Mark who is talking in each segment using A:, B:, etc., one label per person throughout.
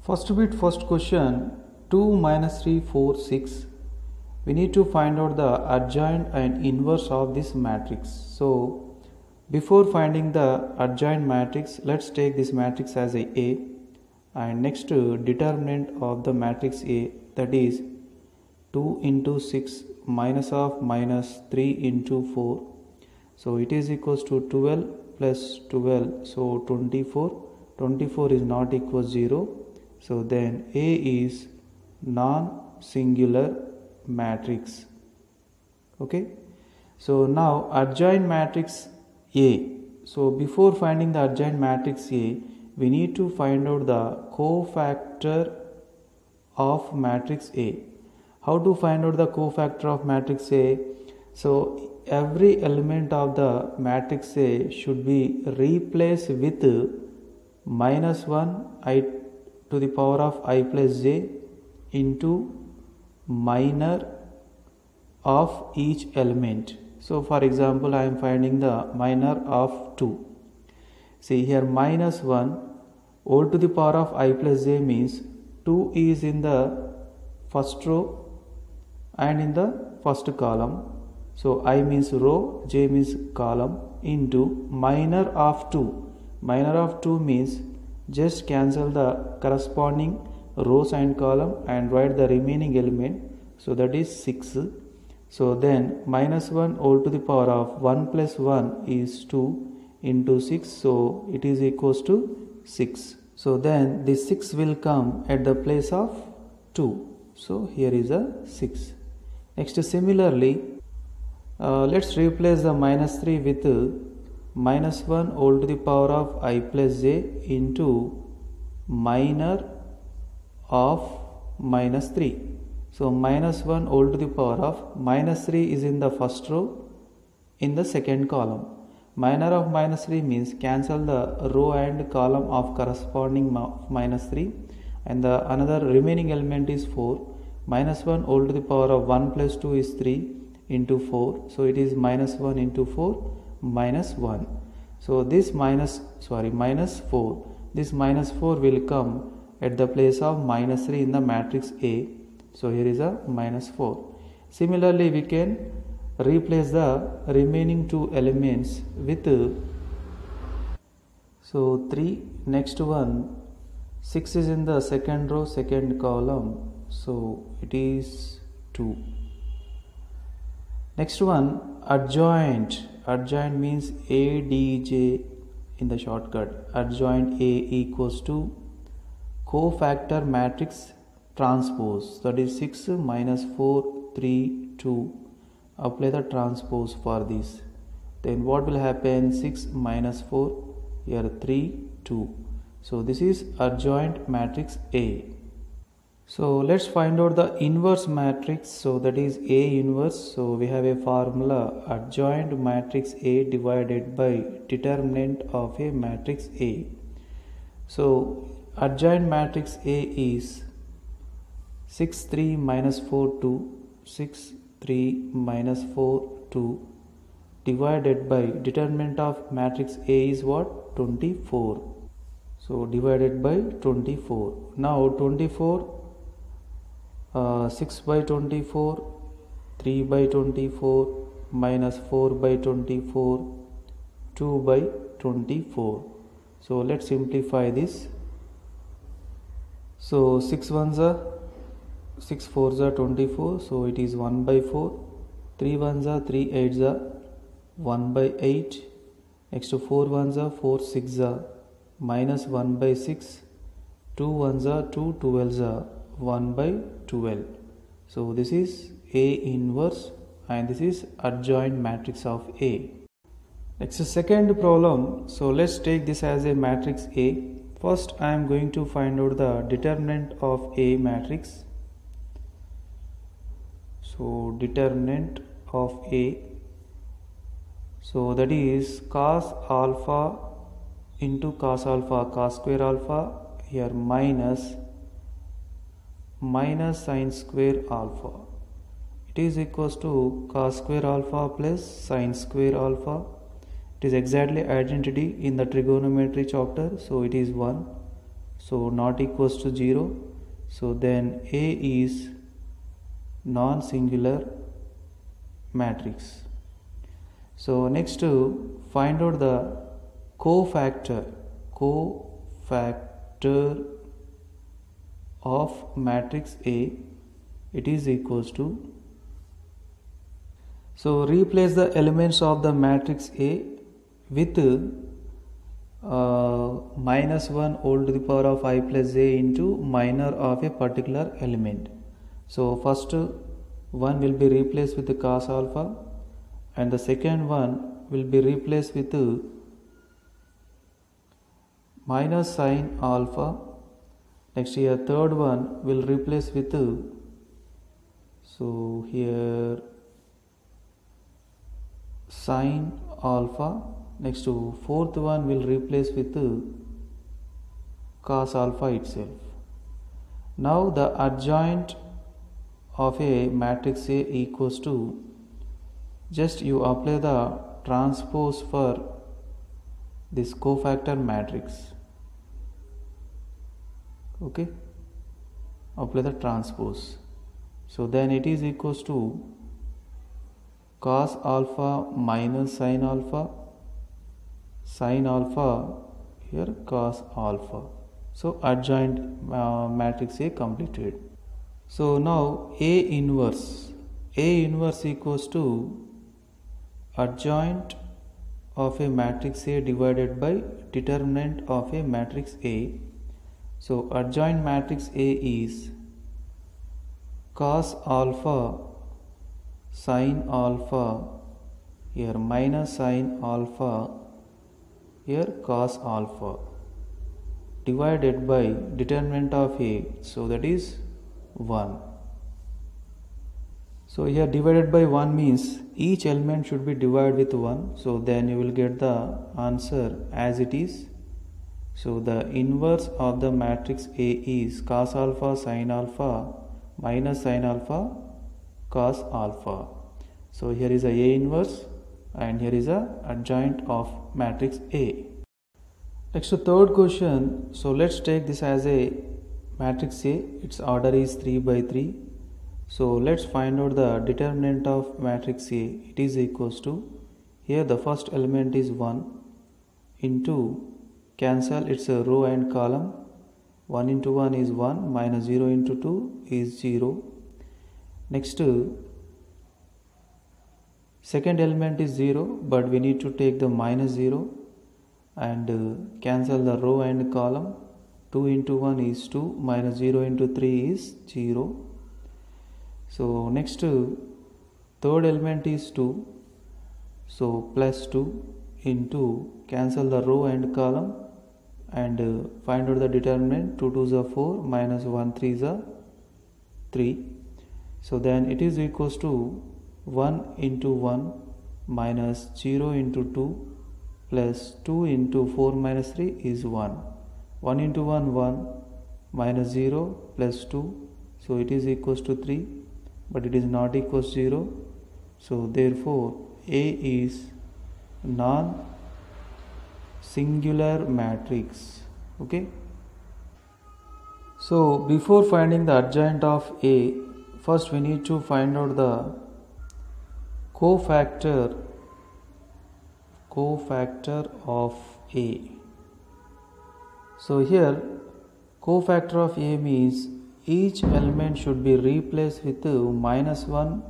A: First question 2 minus 3 4 6. We need to find out the adjoint and inverse of this matrix. So before finding the adjoint matrix, let's take this matrix as A, and next determinant of the matrix A, that is 2 into 6 minus of minus 3 into 4. So it is equals to 12 plus 12, so 24. 24 is not equal to 0. So then A is non-singular matrix. Okay. So now adjoint matrix A. So before finding the adjoint matrix A, we need to find out the cofactor of matrix A. How to find out the cofactor of matrix A? So every element of the matrix A should be replaced with minus 1 I to the power of I plus j into minor of each element. So for example, I am finding the minor of 2. See here, minus 1 all to the power of I plus j means 2 is in the first row and in the first column. So I means row, j means column, into minor of 2. Minor of 2 means just cancel the corresponding rows and column and write the remaining element. So that is 6. So then minus 1 all to the power of 1 plus 1 is 2 into 6. So it is equals to 6. So then this 6 will come at the place of 2. So here is a 6. Next, similarly, let's replace the minus 3 with minus 1 all to the power of I plus j into minor of minus 3. So minus 1 all to the power of minus 3 is in the first row in the second column. Minor of minus 3 means cancel the row and column of corresponding minus 3, and the another remaining element is 4. Minus 1 all to the power of 1 plus 2 is 3 into 4. So it is minus 1 into 4 minus 1. So this minus 4. This minus 4 will come at the place of minus 3 in the matrix A. So here is a minus 4. Similarly, we can replace the remaining two elements with 3. Next one, 6 is in the second row, second column. So it is 2. Next one, adjoint. Adjoint means ADJ in the shortcut. Adjoint A equals to cofactor matrix transpose. That is 6 minus 4, 3, 2. Apply the transpose for this. Then what will happen? 6 minus 4, here 3, 2. So this is adjoint matrix A. So let's find out the inverse matrix. So that is A inverse. So we have a formula: adjoint matrix A divided by determinant of a matrix A. So adjoint matrix A is 6 3 minus 4 2, 6 3 minus 4 2, divided by determinant of matrix A is what? 24. So divided by 24. Now 24, 6 by 24, 3 by 24, minus 4 by 24, 2 by 24. So let's simplify this. So 6 ones are 6 fours are 24, so it is 1 by 4. 3 ones are 3 eights are 1 by 8. Next to 4 ones are 4 6 are minus 1 by 6. 2 ones are 2 12s are 1 by 12. So this is A inverse and this is adjoint matrix of A. Next, second problem. So let's take this as a matrix A. First I am going to find out the determinant of A matrix. So determinant of A, so that is cos alpha into cos alpha, cos square alpha, here minus sine square alpha. It is equals to cos square alpha plus sine square alpha. It is exactly identity in the trigonometry chapter, so it is 1. so not equals to 0. So then A is non-singular matrix. So next to find out the cofactor of matrix A. It is equals to, so replace the elements of the matrix A with minus 1 whole to the power of I plus j into minor of a particular element. So first one will be replaced with the cos alpha, and the second one will be replaced with minus sin alpha. Next here third one will replace with so here sin alpha. Next to fourth one will replace with cos alpha itself. Now the adjoint of a matrix A equals to, just you apply the transpose for this cofactor matrix. Okay, apply the transpose. So then it is equals to cos alpha minus sin alpha, here cos alpha. So adjoint matrix A completed. So now A inverse equals to adjoint of a matrix A divided by determinant of a matrix A. So adjoint matrix A is cos alpha sin alpha, here minus sin alpha, here cos alpha, divided by determinant of A, so that is 1. So here divided by 1 means each element should be divided with 1, so then you will get the answer as it is. So the inverse of the matrix A is cos alpha sin alpha minus sin alpha cos alpha. So here is a inverse and here is a adjoint of matrix A. Next to third question, so let's take this as a matrix A, its order is 3 by 3. So let's find out the determinant of matrix A. It is equals to, here the first element is 1 into, cancel its a row and column, 1 into 1 is 1 minus 0 into 2 is 0. Next second element is 0, but we need to take the minus 0 and cancel the row and column. 2 into 1 is 2 minus 0 into 3 is 0. So next third element is 2, so plus 2 into, cancel the row and column and find out the determinant. 2 2s are 4 minus 1 3s are 3. So then it is equals to 1 into 1 minus 0 into 2 plus 2 into 4 minus 3 is 1. 1 into 1 1 minus 0 plus 2, so it is equals to 3, but it is not equals 0. So therefore A is non-singular matrix. Okay. So before finding the adjoint of A, first we need to find out the cofactor of A. So here cofactor of A means each element should be replaced with minus 1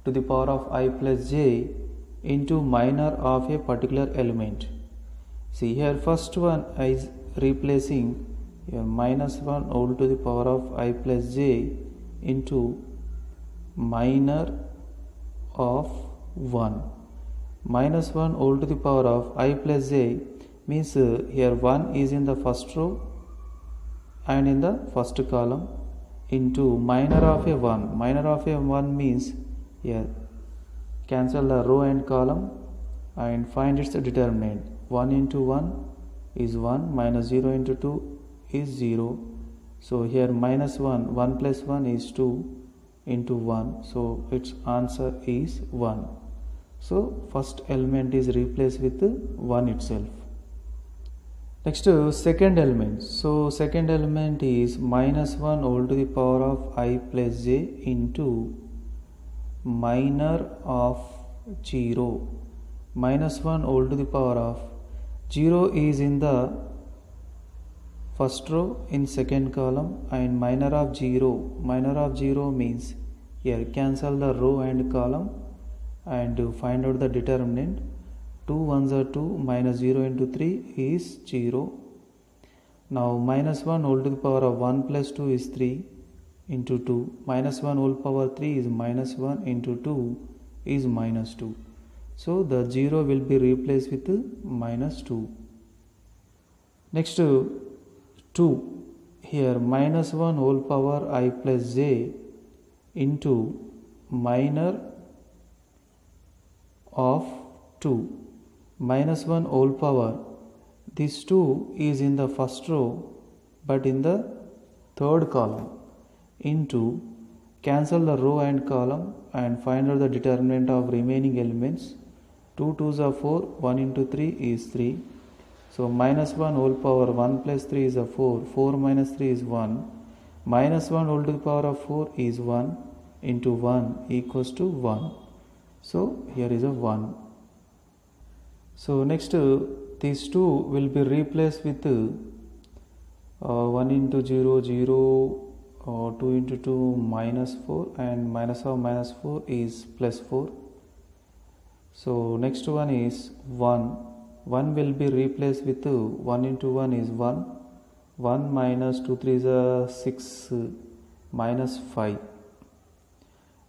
A: to the power of I plus j into minor of a particular element. See here first one is replacing here minus 1 whole to the power of I plus j into minor of 1. Minus 1 whole to the power of I plus j means here 1 is in the first row and in the first column into minor of a 1. Minor of a 1 means here cancel the row and column and find its determinant. 1 into 1 is 1 minus 0 into 2 is 0. So here minus 1, 1 plus 1 is 2 into 1. So its answer is 1. So first element is replaced with 1 itself. Next, second element. So second element is minus 1 all to the power of I plus j into minor of 0. Minus 1 all to the power of 0 is in the first row in second column, and minor of 0 means here cancel the row and column and find out the determinant. 2 ones are 2, minus 0 into 3 is 0. Now minus 1 all to the power of 1 plus 2 is 3 into 2. Minus 1 whole power 3 is minus 1 into 2 is minus 2. So the 0 will be replaced with minus 2. Next, 2. Here minus 1 whole power I plus j into minor of 2. Minus 1 whole power, this 2 is in the first row but in the third column, into cancel the row and column and find out the determinant of remaining elements. 2 2s are 4, 1 into 3 is 3. So minus 1 whole power 1 plus 3 is a 4, 4 minus 3 is 1, minus 1 whole to the power of 4 is 1 into 1 equals to 1. So here is a 1. So next, these 2 will be replaced with 1 into 0 0, 2 into 2 minus 4, and minus of minus 4 is plus 4. So next one is 1. 1 will be replaced with 1 into 1 is 1. 1 minus 2 3 is 6 minus 5.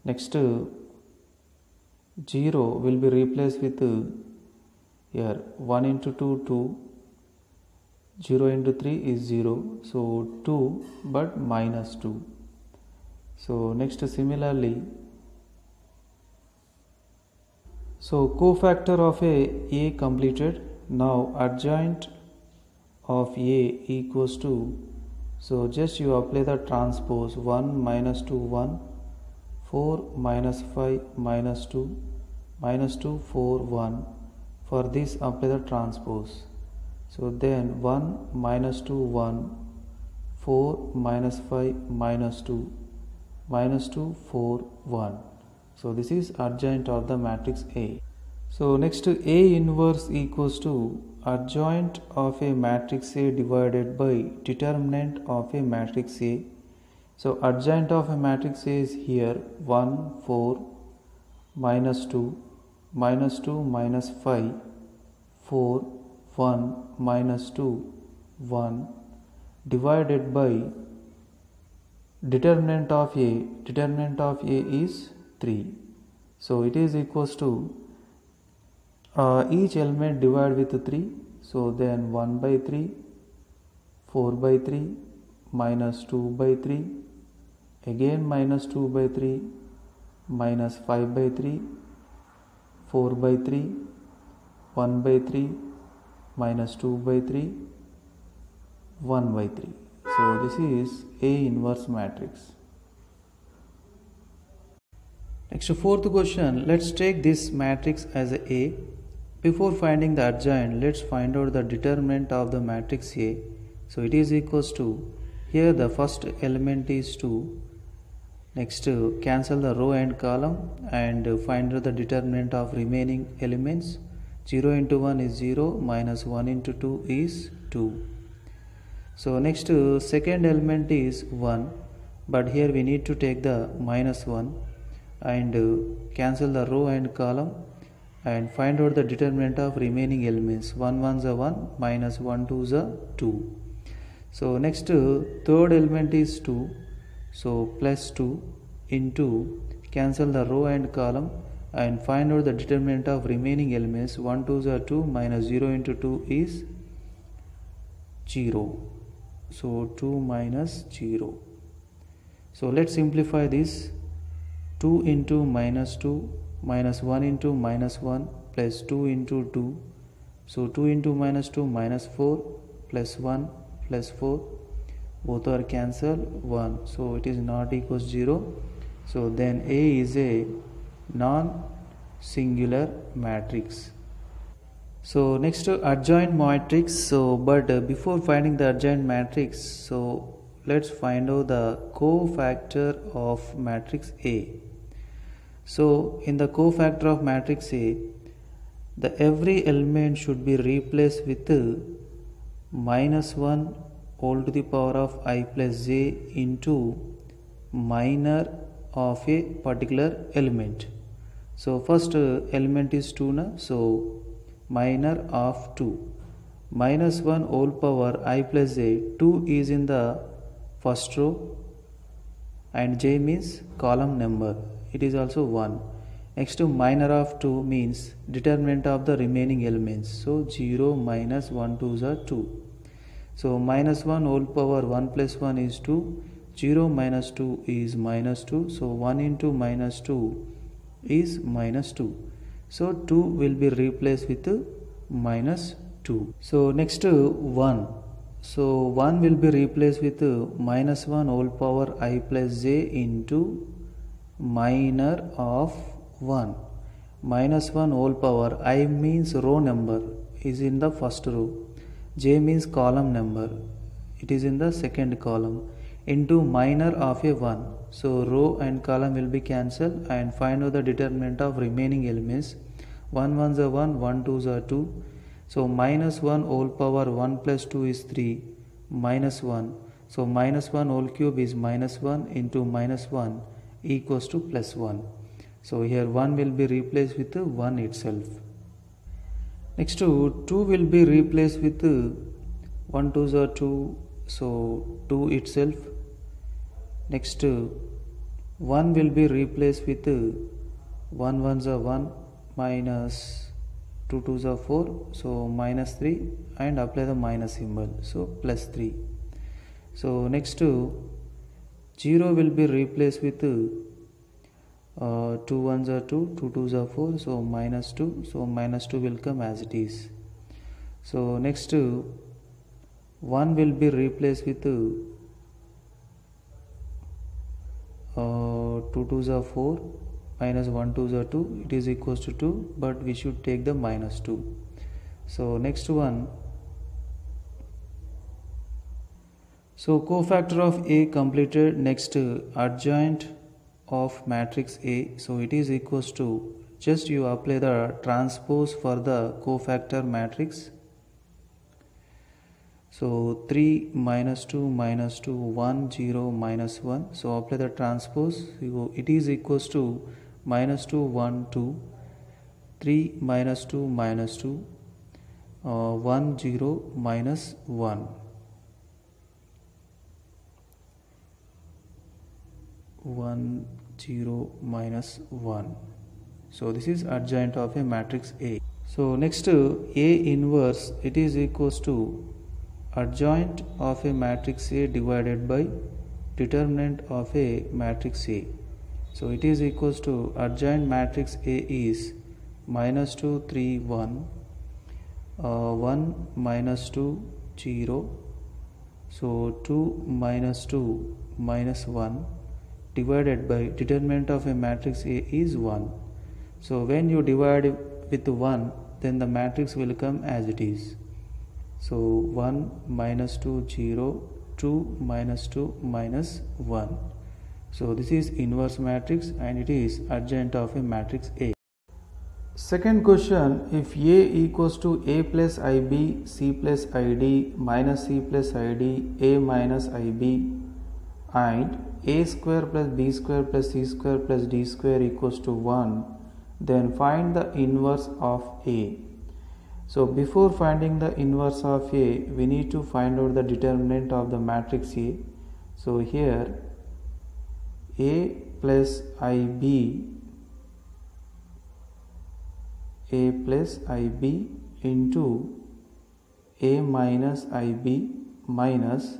A: Next, 0 will be replaced with here 1 into 2 2, 0 into 3 is 0, so 2 but minus 2. So next, similarly, so cofactor of a completed. Now adjoint of a equals to, so just you apply the transpose. 1 minus 2 1, 4 minus 5 minus 2, minus 2 4 1. For this apply the transpose. So then 1 minus 2 1, 4 minus 5 minus 2, minus 2 4 1. So this is adjoint of the matrix A. So next, A inverse equals to adjoint of a matrix A divided by determinant of a matrix A. So adjoint of a matrix A is here 1 4 minus 2 minus 2 minus 5 4 1 minus 2 1 divided by determinant of A. Determinant of A is 3. So it is equals to each element divided with 3. So then 1 by 3, 4 by 3, minus 2 by 3, again minus 2 by 3, minus 5 by 3, 4 by 3, 1 by 3, minus 2 by 3, 1 by 3. So this is A inverse matrix. Next, fourth question. Let's take this matrix as A. Before finding the adjoint, let's find out the determinant of the matrix A. So it is equals to, here the first element is 2. Next, cancel the row and column and find out the determinant of remaining elements. 0 into 1 is 0, minus 1 into 2 is 2. So next, second element is 1, but here we need to take the minus 1 and cancel the row and column and find out the determinant of remaining elements. 1 1s are 1, minus 1 2s are 2. So next, third element is 2, so plus 2 into cancel the row and column and find out the determinant of remaining elements. 1 2s are 2, minus 0 into 2 is 0. So 2 minus 0. So let's simplify this. 2 into minus 2 minus 1 into minus 1 plus 2 into 2. So 2 into minus 2 minus 4 plus 1 plus 4. Both are cancelled 1. So it is not equals 0. So then A is a non-singular matrix. So next adjoint matrix. But before finding the adjoint matrix, so let's find out the cofactor of matrix A. So in the cofactor of matrix A, the every element should be replaced with -1 all to the power of I plus j into minor of a particular element. So first element is 2 na, so minor of 2 -1 whole power I plus j. 2 is in the first row and j means column number, it is also 1. Next to minor of 2 means determinant of the remaining elements, so 0 minus 1 2s are 2. So -1 whole power 1 plus 1 is 2, 0 minus 2 is -2, so 1 into -2 is -2. So 2 will be replaced with -2. So next 1. So 1 will be replaced with -1 whole power I plus j into minor of 1. -1 whole power, I means row number, is in the first row, j means column number, it is in the second column, into minor of a 1. So row and column will be cancelled and find out the determinant of remaining elements. 1 1s are 1, 1 2s are 2. So -1 whole power 1 plus 2 is 3, -1. So -1 whole cube is -1 into -1 equals to +1. So here 1 will be replaced with 1 itself. Next 2 will be replaced with 1 2s are 2, so 2 itself. Next 1 will be replaced with 1 1s are 1 minus 2 2s are 4, so -3 and apply the minus symbol, so +3. So next 0 will be replaced with 2 1s are 2, 2 2s are 4, so -2, so -2 will come as it is. So next 1 will be replaced with 2 2s are 4, minus 1 2s are 2, it is equals to 2, but we should take the -2. So next one, so cofactor of A completed. Next adjoint of matrix A, so it is equals to, just you apply the transpose for the cofactor matrix. So 3 -2 -2 1 0 -1, so apply the transpose, it is equals to -2 1 2 3 -2 -2 1 0 -1 1 0 -1. So this is adjoint of a matrix A. So next A inverse, it is equals to adjoint of a matrix A divided by determinant of a matrix A. So it is equals to adjoint matrix A is -2 3 1 1 -2 0, so 2 -2 -1 divided by determinant of a matrix A is 1. So when you divide with 1, then the matrix will come as it is. So 1 -2 0, 2 -2 -1. So this is inverse matrix and it is adjoint of a matrix A. Second question, if A equals to A plus IB, C plus ID, minus C plus ID, A minus IB, and A square plus B square plus C square plus D square equals to 1, then find the inverse of A. So before finding the inverse of A, we need to find out the determinant of the matrix A. So here A plus IB, A plus IB into A minus IB minus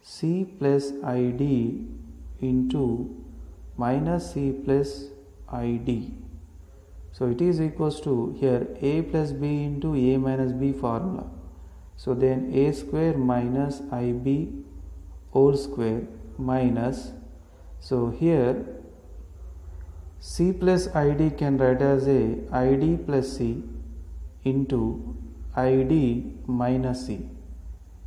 A: C plus ID into minus C plus ID. So it is equals to, here A plus B into A minus B formula. So then A square minus IB whole square minus, so here C plus ID can write as a ID plus C into id minus c.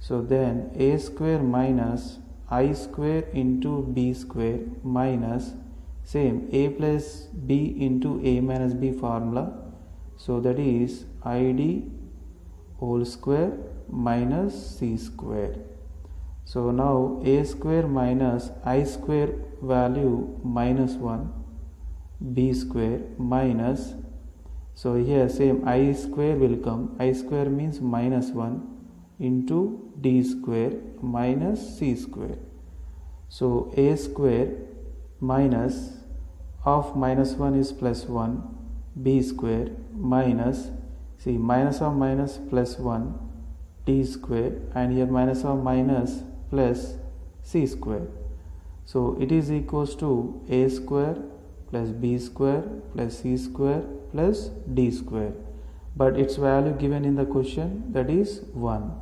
A: So then a square minus I square into b square minus same a plus b into a minus b formula. So that is id whole square minus c square. So now a square minus I square value minus 1 b square minus, so here same I square will come, I square means minus 1 into d square minus c square. So a square minus of minus 1 is plus 1 b square minus, see minus of minus plus 1 d square, and here minus of minus plus c square. So it is equals to a square plus b square plus c square plus d square, but its value given in the question, that is 1.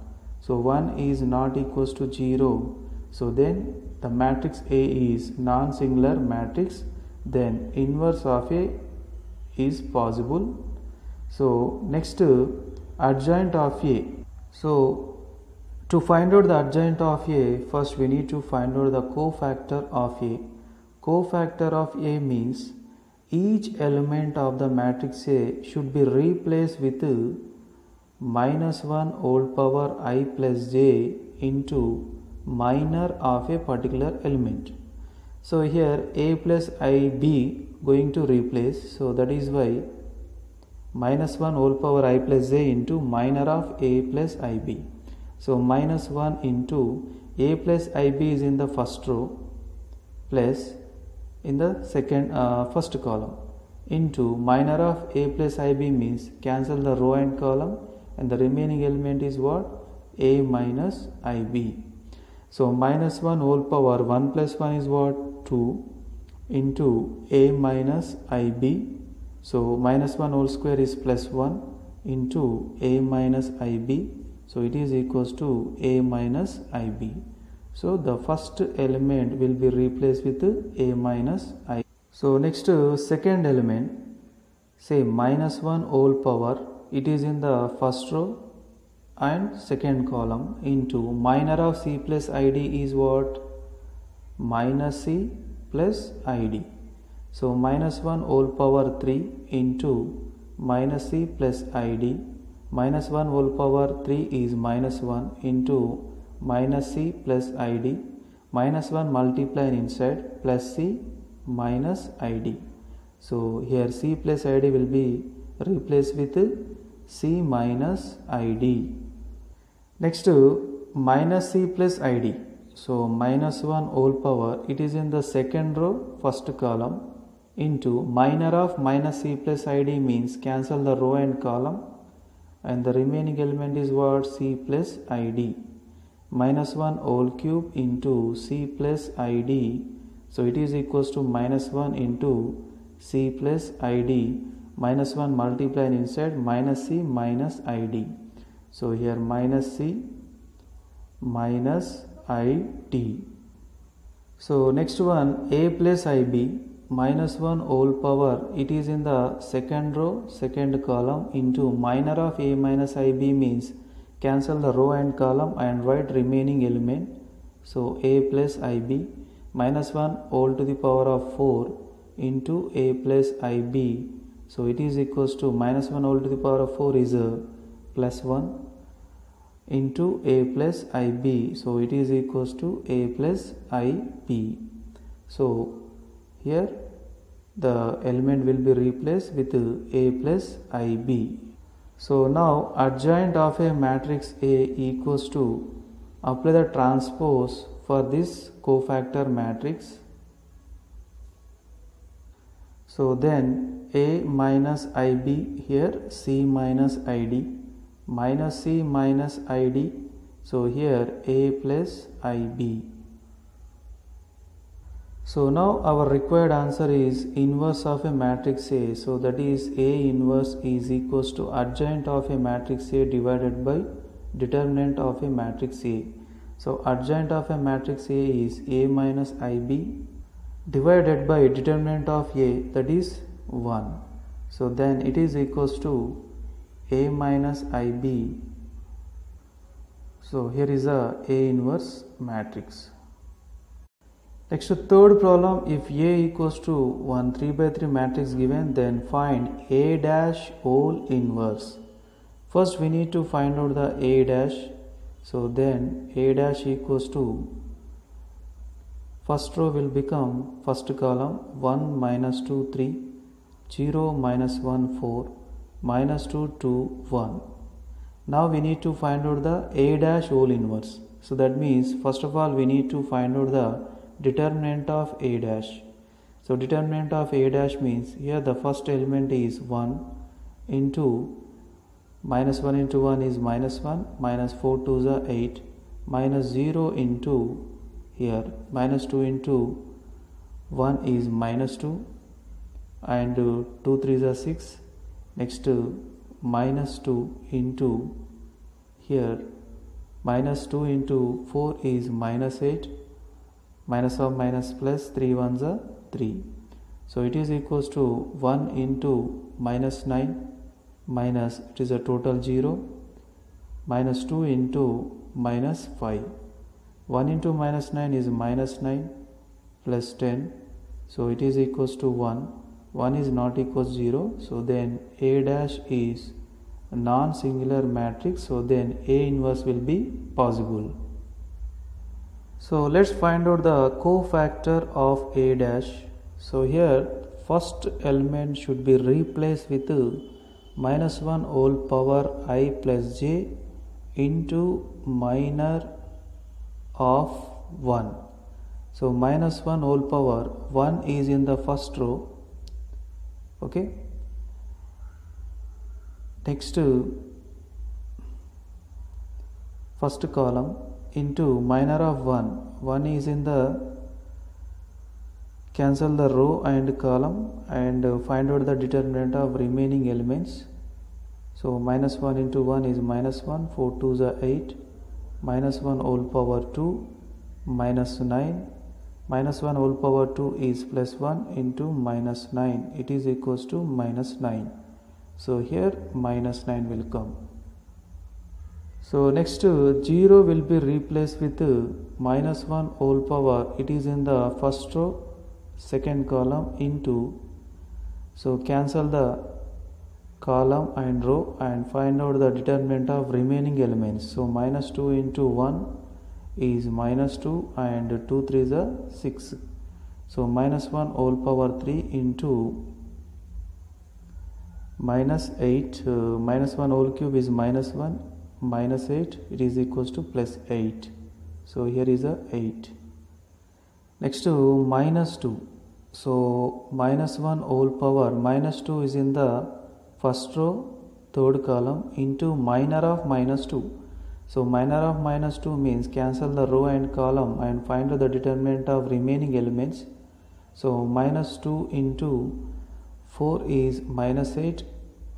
A: So 1 is not equals to 0. So then the matrix A is non-singular matrix, then inverse of A is possible. So next, adjoint of A. So to find out the adjoint of A, first we need to find out the cofactor of A. Cofactor of A means each element of the matrix A should be replaced with minus 1 whole power I plus j into minor of a particular element. So here a plus ib going to replace, so that is why minus 1 whole power I plus j into minor of a plus ib. So minus 1 into a plus ib is in the first row plus in the first column into minor of a plus ib means cancel the row and column, and the remaining element is what? A minus ib. So minus 1 whole power 1 plus 1 is what? 2 into a minus ib. So minus 1 whole square is plus 1 into a minus ib. So it is equals to a minus ib. So the first element will be replaced with a minus ib. So next, second element, say minus 1 whole power, it is in the first row and second column into minor of c plus id is what? Minus c plus id. So minus 1 whole power 3 into minus c plus id. Minus 1 whole power 3 is minus 1 into minus c plus id. Minus 1 multiplied inside plus c minus id. So here c plus id will be replaced with c minus id. Next, minus c plus id. So minus 1 whole power, it is in the second row first column into minor of minus c plus id means cancel the row and column, and the remaining element is what? C plus id. Minus 1 whole cube into c plus id. So it is equals to minus 1 into c plus id. Minus 1 multiplied inside minus c minus id. So here minus c minus id. So next one, a plus ib. Minus 1 whole power, it is in the second row second column into minor of a minus ib means cancel the row and column and write remaining element. So a plus ib minus 1 whole to the power of 4 into a plus ib. So it is equals to minus 1 whole to the power of 4 is plus 1 into a plus ib. So it is equals to a plus ib. So here the element will be replaced with a plus ib. So now adjoint of a matrix A equals to, apply the transpose for this cofactor matrix. So then a minus ib, here c minus id, minus c minus id. So here a plus ib. So now our required answer is inverse of a matrix A. So that is A inverse is equals to adjoint of a matrix A divided by determinant of a matrix A. So adjoint of a matrix A is A minus IB divided by determinant of A, that is 1. So then it is equals to A minus IB. So here is a A inverse matrix. Next, third problem, if A equals to 1 3 by 3 matrix given, then find A dash whole inverse. First we need to find out the A dash. So then A dash equals to, first row will become first column 1 minus 2 3, 0 minus 1 4, minus 2 2 1. Now we need to find out the A dash whole inverse. So that means first of all we need to find out the determinant of A dash. So determinant of A dash means here the first element is 1 into minus 1 into 1 is minus 1, minus 4 2s are 8, minus 0 into here minus 2 into 1 is minus 2, and 2 3s are 6. Next minus 2 into here minus 2 into 4 is minus 8, minus of minus plus 3 ones are 3. So it is equals to 1 into minus 9 minus, it is a total 0, minus 2 into minus 5. 1 into minus 9 is minus 9 plus 10. So it is equals to 1. 1 is not equals 0. So then A dash is a non-singular matrix. So then A inverse will be possible. So let's find out the cofactor of A dash. So here first element should be replaced with minus 1 whole power I plus j into minor of 1. So minus 1 whole power 1 is in the first row. Okay. Next first column into minor of 1. 1 is in the, cancel the row and column and find out the determinant of remaining elements. So minus 1 into 1 is minus 1, 4 2s are 8, minus 1 whole power 2, minus 9, minus 1 whole power 2 is plus 1 into minus 9, it is equals to minus 9. So here minus 9 will come. So next 0 will be replaced with minus 1 whole power, it is in the first row, second column into, so cancel the column and row and find out the determinant of remaining elements. So minus 2 into 1 is minus 2 and 2 3s are 6. So minus 1 whole power 3 into minus 8, minus 1 whole cube is minus 1, minus 8, it is equals to plus 8. So here is a 8. Next minus 2. So minus 1 whole power, minus 2 is in the first row, third column into minor of minus 2. So minor of minus 2 means cancel the row and column and find out the determinant of remaining elements. So minus 2 into 4 is minus 8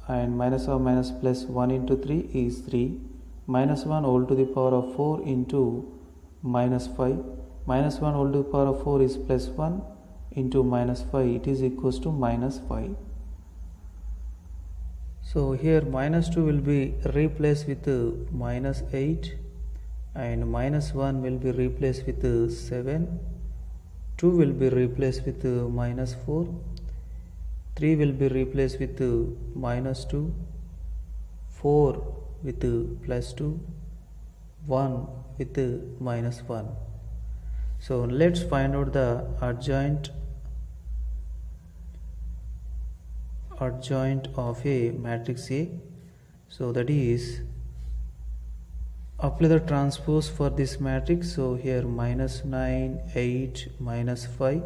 A: and minus of minus plus 1 into 3 is 3. Minus 1 whole to the power of 4 into minus 5. Minus 1 whole to the power of 4 is plus 1 into minus 5, it is equals to minus 5. So here minus 2 will be replaced with minus 8 and minus 1 will be replaced with 7, 2 will be replaced with minus 4, 3 will be replaced with minus 2, 4 with plus 2, 1 with minus 1. So let's find out the adjoint of a matrix A. So that is, apply the transpose for this matrix. So here minus 9 8 minus 5,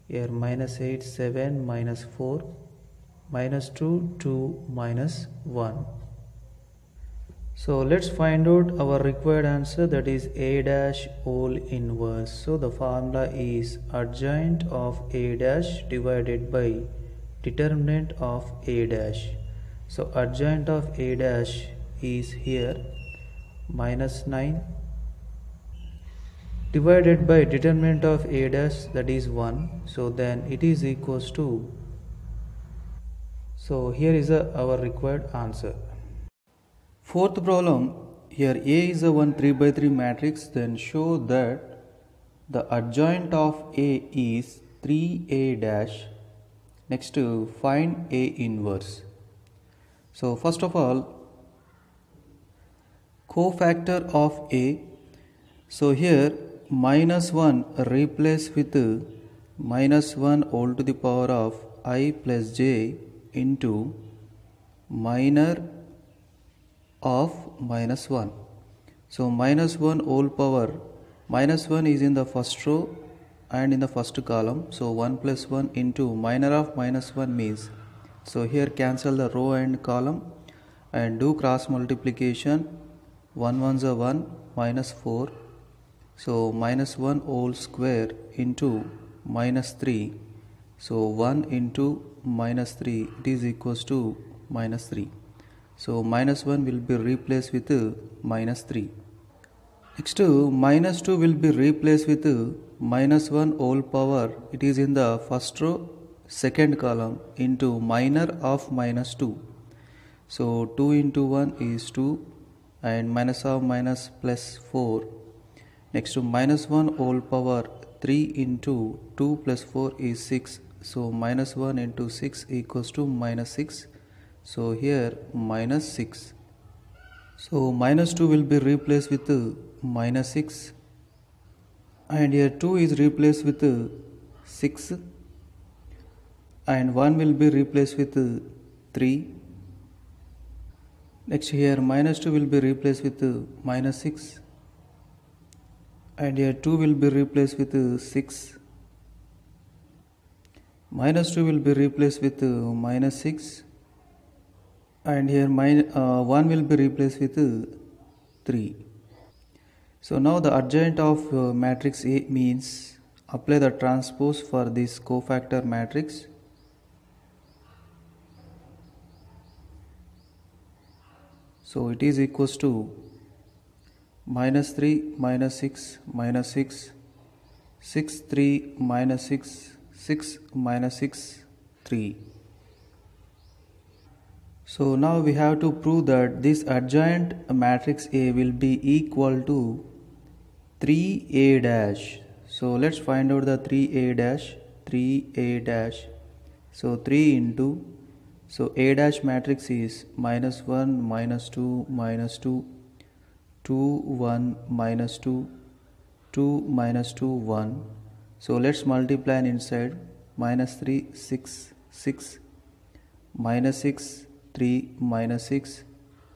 A: here minus 8 7 minus 4 minus 2 2 minus 1. So let's find out our required answer, that is A dash whole inverse. So the formula is adjoint of A dash divided by determinant of A dash. So adjoint of A dash is here minus 9 divided by determinant of A dash, that is 1. So then it is equals to, So here is our required answer. Fourth problem, here A is a 1 3 by 3 matrix, then show that the adjoint of A is 3A dash. Next, find A inverse. So first of all, cofactor of A. So here minus 1 replace with minus 1 all to the power of I plus j into minor of minus 1. So minus 1 whole power, minus 1 is in the first row and in the first column. So 1 plus 1 into minor of minus 1 means, so here cancel the row and column and do cross multiplication. 1 ones are 1 minus 4. So minus 1 whole square into minus 3. So 1 into minus 3, it is equals to minus 3. So minus 1 will be replaced with minus 3. Next, minus 2 will be replaced with minus 1 whole power. It is in the first row, second column into minor of minus 2. So 2 into 1 is 2 and minus of minus plus 4. Next to minus 1 whole power, 3 into 2 plus 4 is 6. So minus 1 into 6 equals to minus 6. So here minus 6. So minus 2 will be replaced with minus 6. And here 2 is replaced with 6. And 1 will be replaced with 3. Next here minus 2 will be replaced with minus 6. And here 2 will be replaced with 6. Minus 2 will be replaced with minus 6. And here 1 will be replaced with 3. So now the adjoint of matrix A means apply the transpose for this cofactor matrix. So it is equals to minus 3 minus 6 minus 6, 6 3 minus 6, 6 minus 6, 3. So now we have to prove that this adjoint matrix A will be equal to 3A dash. So let's find out the 3A dash. 3A dash. So 3 into, so A dash matrix is minus 1 minus 2 minus 2, 2 1 minus 2, 2 minus 2 1. So let's multiply inside. Minus 3 6 6 minus 6 3 minus 6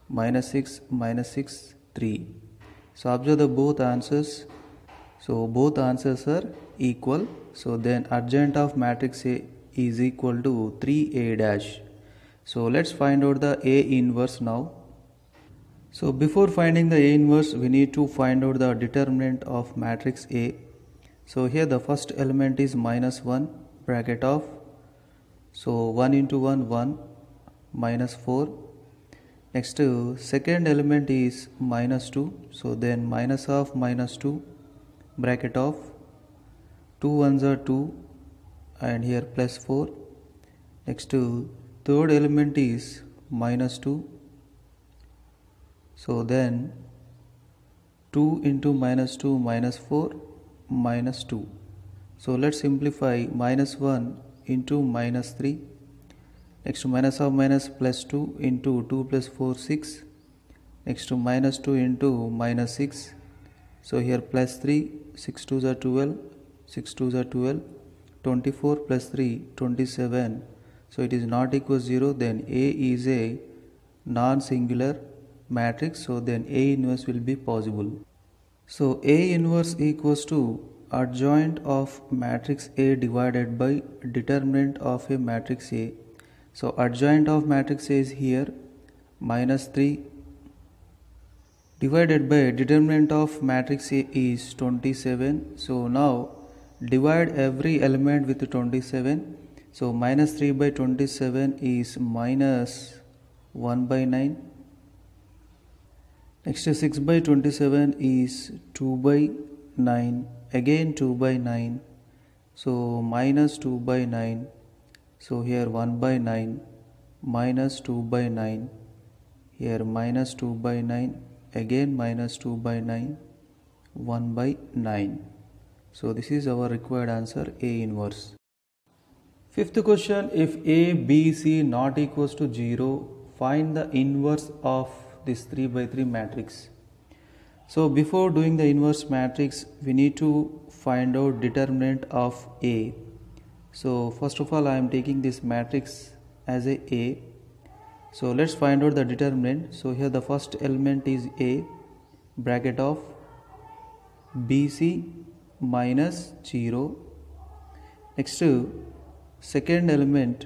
A: minus 6 minus 6 3. So observe the both answers. So both answers are equal. So then adjoint of matrix A is equal to 3A dash. So let's find out the A inverse now. So before finding the A inverse, we need to find out the determinant of matrix A. So here the first element is minus 1 bracket of, so 1 into 1 1 minus 4. Next second element is minus 2. So then minus of minus 2 bracket of, 2 ones are 2 and here plus 4. Next third element is minus 2. So then 2 into minus 2 minus 4 minus 2. So let's simplify. Minus 1 into minus 3. Next minus of minus plus 2 into 2 plus 4 6. Next to minus 2 into minus 6. So here plus 3, 6 2s are 12, 6 2s are 12, 24 plus 3 27. So it is not equal to 0. Then A is a non-singular matrix. So then A inverse will be possible. So A inverse equals to adjoint of matrix A divided by determinant of a matrix A. So adjoint of matrix A is here minus 3 divided by determinant of matrix A is 27. So now divide every element with 27. So minus 3 by 27 is minus 1 by 9. Next 6 by 27 is 2 by 9. Again 2 by 9. So minus 2 by 9. So here 1 by 9. minus 2 by 9, here minus 2 by 9, again minus 2 by 9, 1 by 9. So this is our required answer, A inverse. Fifth question, if A, B, C not equals to 0, find the inverse of this 3 by 3 matrix. So before doing the inverse matrix, we need to find out determinant of A. So first of all, I am taking this matrix as A. So let's find out the determinant. So here the first element is A, bracket of BC minus 0. Next, second element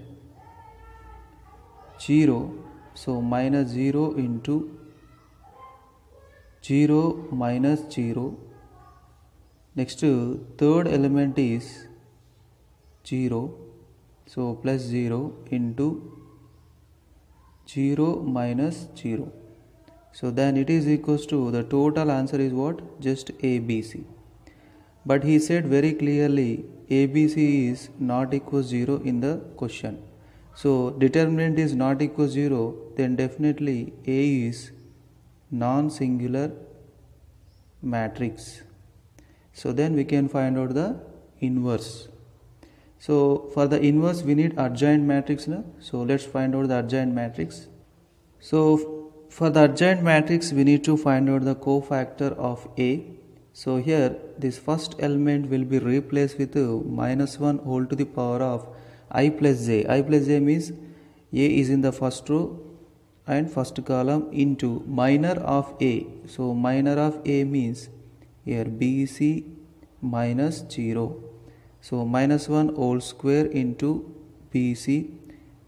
A: 0. So minus 0 into 0 minus 0. Next, third element is 0. So plus 0 into 0 minus 0. So then it is equals to, the total answer is what? Just ABC. But he said very clearly ABC is not equals 0 in the question. So determinant is not equals 0, then definitely A is non-singular matrix. So then we can find out the inverse. So for the inverse we need adjoint matrix now. So let's find out the adjoint matrix. So for the adjoint matrix we need to find out the cofactor of A. So here this first element will be replaced with minus 1 whole to the power of I plus j. I plus j means A is in the first row and first column into minor of A. So minor of A means here BC minus 0. So minus 1 whole square into BC.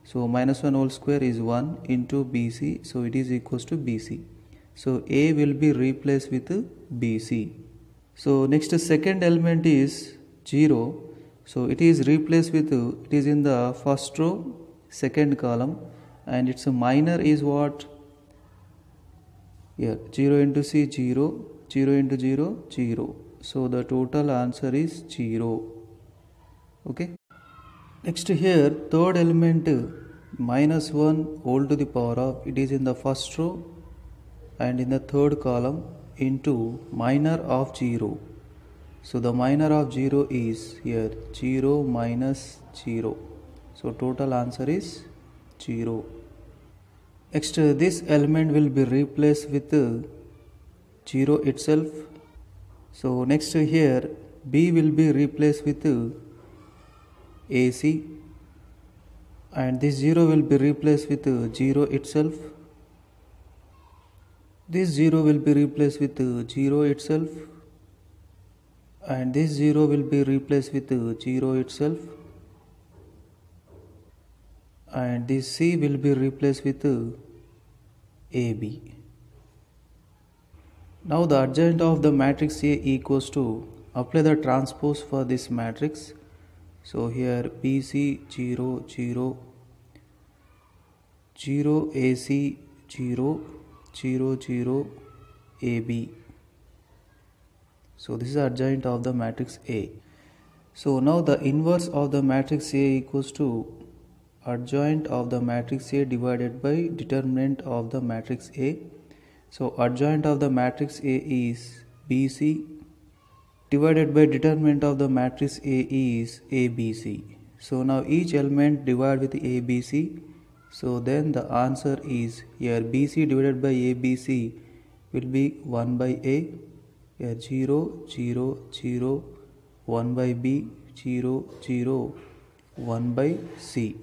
A: So minus 1 whole square is 1 into BC. So it is equals to BC. So A will be replaced with BC. So next second element is 0. So it is replaced with, it is in the first row, second column, and its minor is what? Here 0 into C 0, 0 into 0, 0. So the total answer is 0. Okay. Next here third element minus 1 whole to the power of, it is in the first row and in the third column into minor of 0. So the minor of 0 is here 0 minus 0. So total answer is 0. Next this element will be replaced with 0 itself. So next here B will be replaced with AC, and this 0 will be replaced with 0 itself. This 0 will be replaced with 0 itself, and this 0 will be replaced with 0 itself, and this C will be replaced with AB. Now the adjoint of the matrix A equals to, apply the transpose for this matrix. So here BC 0 0 0 AC 0 0 0 AB. So this is adjoint of the matrix A. So now the inverse of the matrix A equals to adjoint of the matrix A divided by determinant of the matrix A. So adjoint of the matrix A is BC divided by determinant of the matrix A is ABC. So now each element divide with ABC. So then the answer is here BC divided by ABC will be 1 by A. Here 0 0 0 1 by B 0 0 1 by C.